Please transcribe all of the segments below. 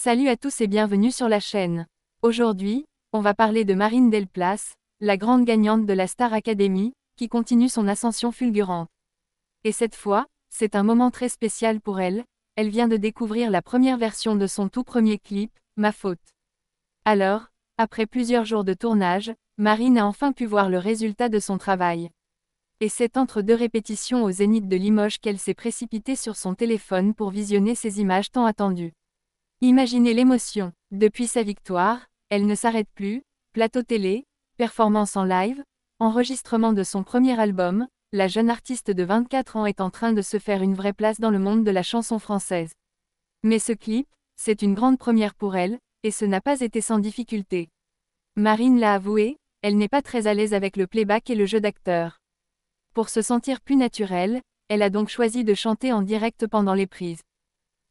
Salut à tous et bienvenue sur la chaîne. Aujourd'hui, on va parler de Marine Delplace, la grande gagnante de la Star Academy, qui continue son ascension fulgurante. Et cette fois, c'est un moment très spécial pour elle, elle vient de découvrir la première version de son tout premier clip, Ma Faute. Alors, après plusieurs jours de tournage, Marine a enfin pu voir le résultat de son travail. Et c'est entre deux répétitions au Zénith de Limoges qu'elle s'est précipitée sur son téléphone pour visionner ces images tant attendues. Imaginez l'émotion. Depuis sa victoire, elle ne s'arrête plus, plateau télé, performance en live, enregistrement de son premier album, la jeune artiste de 24 ans est en train de se faire une vraie place dans le monde de la chanson française. Mais ce clip, c'est une grande première pour elle, et ce n'a pas été sans difficulté. Marine l'a avoué, elle n'est pas très à l'aise avec le playback et le jeu d'acteur. Pour se sentir plus naturelle, elle a donc choisi de chanter en direct pendant les prises.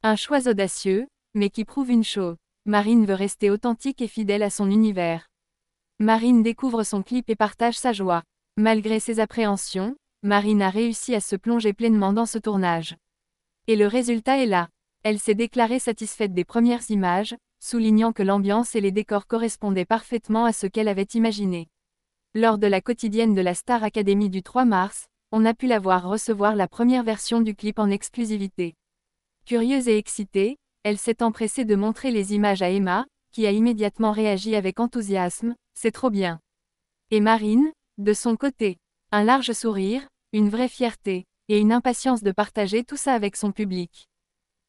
Un choix audacieux, mais qui prouve une chose. Marine veut rester authentique et fidèle à son univers. Marine découvre son clip et partage sa joie. Malgré ses appréhensions, Marine a réussi à se plonger pleinement dans ce tournage. Et le résultat est là. Elle s'est déclarée satisfaite des premières images, soulignant que l'ambiance et les décors correspondaient parfaitement à ce qu'elle avait imaginé. Lors de la quotidienne de la Star Academy du 3 mars, on a pu la voir recevoir la première version du clip en exclusivité. Curieuse et excitée, elle s'est empressée de montrer les images à Emma, qui a immédiatement réagi avec enthousiasme, « C'est trop bien ». Et Marine, de son côté, un large sourire, une vraie fierté, et une impatience de partager tout ça avec son public.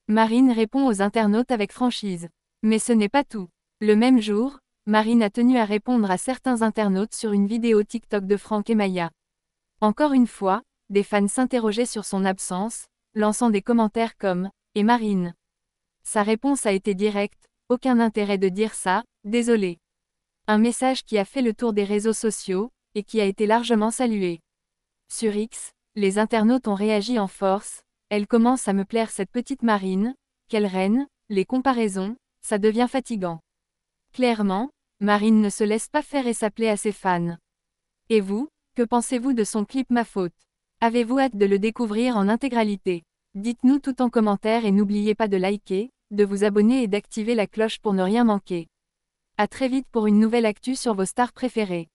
Marine répond aux internautes avec franchise. Mais ce n'est pas tout. Le même jour, Marine a tenu à répondre à certains internautes sur une vidéo TikTok de Franck et Maya. Encore une fois, des fans s'interrogeaient sur son absence, lançant des commentaires comme « Et Marine ?» Sa réponse a été directe, aucun intérêt de dire ça, désolé. Un message qui a fait le tour des réseaux sociaux, et qui a été largement salué. Sur X, les internautes ont réagi en force, elle commence à me plaire cette petite Marine, quelle reine, les comparaisons, ça devient fatigant. Clairement, Marine ne se laisse pas faire et ça plaît à ses fans. Et vous, que pensez-vous de son clip Ma Faute? Avez-vous hâte de le découvrir en intégralité? Dites-nous tout en commentaire et n'oubliez pas de liker, de vous abonner et d'activer la cloche pour ne rien manquer. À très vite pour une nouvelle actu sur vos stars préférées.